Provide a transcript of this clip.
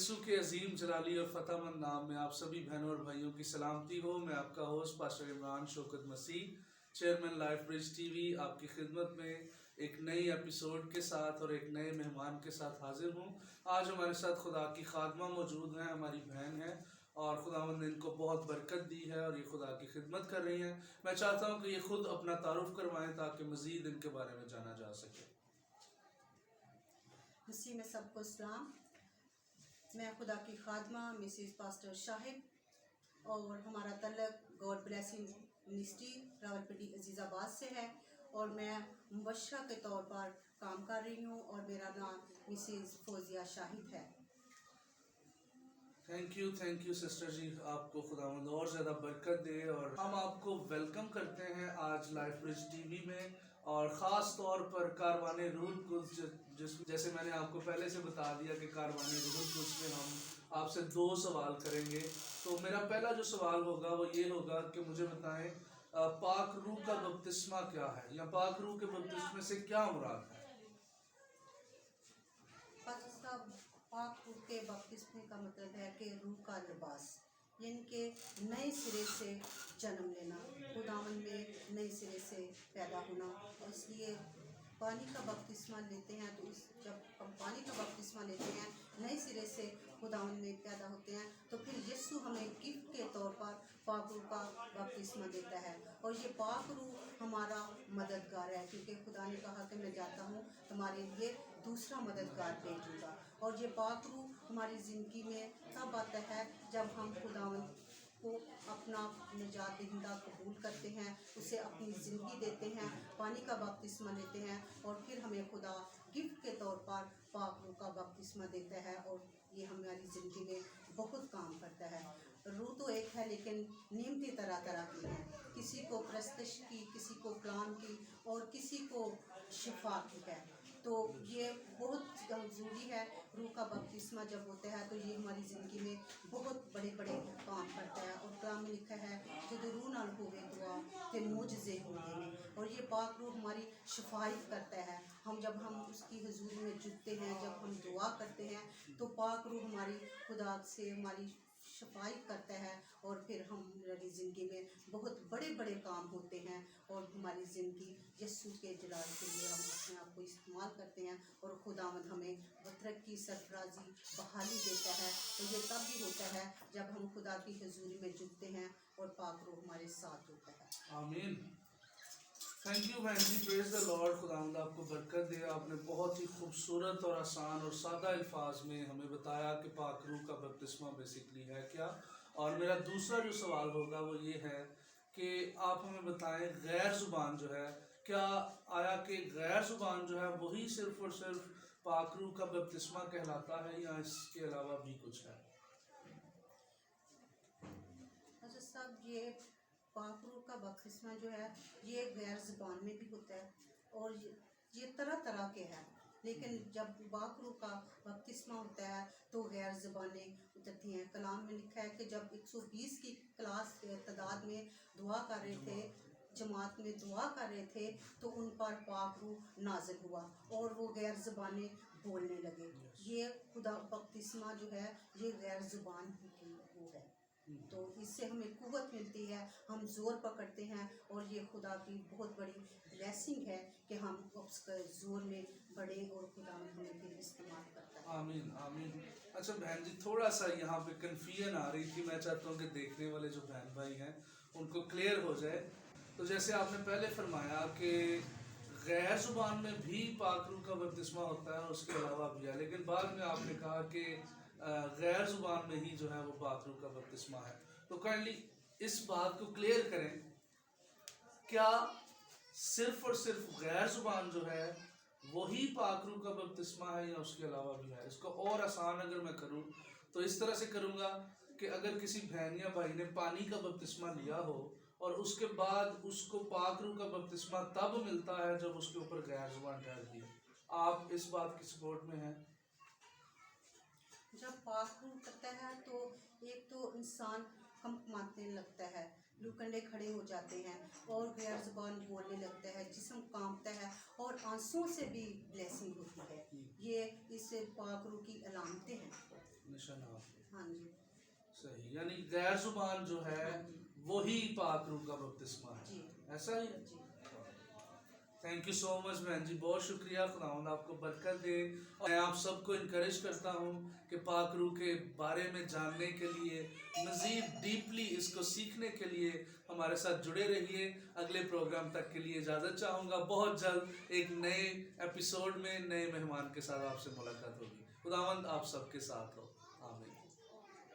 यस्सु के अजीम जलाली और फ़तहमंद नाम में आप सभी बहनों और भाइयों की सलामती हो। मैं आपका होस्ट पास्टर इमरान शौकत मसीह, चेयरमैन लाइफ ब्रिज टीवी, आपकी खिदमत में एक नई एपिसोड के साथ और एक नए मेहमान के साथ हाजिर हूँ। आज हमारे साथ खुदा की खादमा मौजूद हैं, हमारी बहन है और खुदावंद ने इनको बहुत बरकत दी है और ये खुदा की खिदमत कर रही हैं। मैं चाहता हूँ कि ये खुद अपना तारुफ करवाएं ताकि मज़ीद इनके बारे में जाना जा सके। मसीह में सबको सलाम। मैं खुदा की खादमा मिसिस पास्टर शाहिद और हमारा तल्लक God blessing ministry Rawalpindi Azizabad से है और मैं मुबशरा के तौर पर काम कर रही हूँ और मेरा नाम मिसिस फौजिया शाहिद है। थैंक यू सिस्टर जी, आपको खुदावंद और ज़्यादा बरकत दे। और हम आपको वेलकम करते हैं आज लाइफ ब्रिज टीवी में, और ख़ास तौर पर कारवाने रूह कुद्स, जैसे मैंने आपको पहले से बता दिया कि कारवाने रूह कुद्स में हम आपसे 2 सवाल करेंगे। तो मेरा पहला जो सवाल होगा वो ये होगा कि मुझे बताएं पाक रूह का बपतिस्मा क्या है, या पाक रूह के बपतिस्मे से क्या मुराद है? पाक रूह के बपतिस्मे का मतलब है कि रूह का लिबास, यानी कि नए सिरे से जन्म लेना, खुदावन में नए सिरे से पैदा होना। और इसलिए पानी का बपतिस्मा लेते हैं तो जब हम पानी का बपतिस्मा लेते हैं, नए सिरे से खुदावन में पैदा होते हैं, तो फिर यीशु हमें गिफ्ट के तौर पर पाक रूह का बपतिस्मा देता है। और ये पाक रूह हमारा मददगार है, क्योंकि खुदा ने कहा कि मैं जाता हूँ तुम्हारे लिए दूसरा मददगार भेजूँगा। और ये पाक रूह हमारी ज़िंदगी में तब आता है जब हम खुदावन को अपना निजात दहिंदा कबूल करते हैं, उसे अपनी ज़िंदगी देते हैं, पानी का बपतिस्मा लेते हैं, और फिर हमें खुदा गिफ्ट के तौर पर पाक रूह का बपतिस्मा देता है। और ये हमारी ज़िंदगी में बहुत काम करता है। रूह तो एक है, लेकिन नेमतें तरह तरह की हैं, किसी को प्रस्तश की, किसी को कलाम की, और किसी को शिफा की है। तो ये बहुत ज़रूरी है। रूह का बपतिस्मा जब होता है तो ये हमारी ज़िंदगी में बहुत बड़े बड़े काम करता है। और कलाम में लिखा है जो रूह नाल होवे दुआ ते मुजज़े होंदे ने। और ये पाक रूह हमारी शिफायत करता है। जब हम उसकी हुजूरी में जुटते हैं, जब हम दुआ करते हैं, तो पाक रूह हमारी खुदा से हमारी शफायत करता है, और फिर हमारी ज़िंदगी में बहुत बड़े बड़े काम होते हैं। और हमारी ज़िंदगी यीशु के जलाल के लिए हम अपने आप को इस्तेमाल करते हैं, और खुदावंद हमें तरक्की, सरफराजी, बहाली देता है। तो ये तब भी होता है जब हम खुदा की हुजूरी में जुटते हैं और पाक रूह हमारे साथ होता है। आमीन। थैंक यू बहन जी, प्रेज द लॉर्ड। खुदावंद आपको बरकत दे। आपने बहुत ही खूबसूरत और आसान और सादा अल्फाज में हमें बताया कि पाक रूह का बपतिस्मा बेसिकली है क्या। और मेरा दूसरा जो सवाल होगा वो ये है कि आप हमें बताएं गैर ज़ुबान जो है, क्या आया कि गैर ज़ुबान जो है वही सिर्फ़ और सिर्फ पाक रूह का बपतिस्मा कहलाता है, या इसके अलावा भी कुछ है? अच्छा साहब, ये पाक रूह का बपतिस्मा जो है ये गैर ज़बान में भी होता है, और ये तरह तरह के हैं। लेकिन जब पाक रूह का बपतिस्मा होता है तो गैर ज़बानें उतरती हैं। कलाम में लिखा है कि जब 120 की क्लास तादाद में दुआ कर रहे थे, जमात में दुआ कर रहे थे, तो उन पर पाक रूह नाज़िल हुआ और वो गैर ज़बानें बोलने लगे। ये खुदा बपतिस्मा जो है ये गैर ज़बान की वो है। तो इससे हमें कुव्वत मिलती है, हम ज़ोर पकड़ते हैं, और ये खुदा की बहुत बड़ी ब्लेसिंग है कि हम उसके ज़ोर में बढ़े और खुदा हमें फिर इस्तेमाल करता है। आमीन आमीन। अच्छा बहन जी, थोड़ा सा यहाँ पे कन्फ्यूजन आ रही थी, मैं चाहता हूँ कि देखने वाले जो बहन भाई हैं उनको क्लियर हो जाए। तो जैसे आपने पहले फरमाया कि गैर ज़ुबान में भी पाक रूह का बपतिस्मा होता है और उसके अलावा भी है, लेकिन बाद में आपने कहा कि गैर ज़ुबान में ही जो है वो पाक रूह का बपतिस्मा है। तो काइंडली इस बात को क्लियर करें, क्या सिर्फ और सिर्फ गैर ज़ुबान जो है वही पाक रूह का बपतिस्मा है, या उसके अलावा भी है? इसको और आसान अगर मैं करूं तो इस तरह से करूंगा कि अगर किसी बहन या भाई ने पानी का बपतिस्मा लिया हो और उसके बाद उसको पाक रूह का बपतिस्मा तब मिलता है जब उसके ऊपर गैर ज़ुबान ठहर दी, आप इस बात की सपोर्ट में हैं? जब पाक रूह करता है तो एक तो इंसान कंपमाने लगता है, लू कंडे खड़े हो जाते हैं, और गैर ज़बान बोलने लगता है, जिस्म कांपता है, और आंसुओं से भी ब्लेसिंग होती है। ये इस पाक रूह की अलामतें हैं। निशाना हाँ जी, सही, यानी गैर जुबान जो है हाँ जी, वही पाक रूह का बपतिस्मा है, जी ऐसा ही। जी। थैंक यू सो मच बहन जी, बहुत शुक्रिया, खुदावंद आपको बरकत दे। और मैं आप सबको इनकरेज करता हूँ कि पाक रूह के बारे में जानने के लिए, मज़ीद डीपली इसको सीखने के लिए हमारे साथ जुड़े रहिए। अगले प्रोग्राम तक के लिए इजाज़त चाहूँगा। बहुत जल्द एक नए एपिसोड में नए मेहमान के साथ आपसे मुलाकात होगी। खुदावंद आप सबके साथ हो।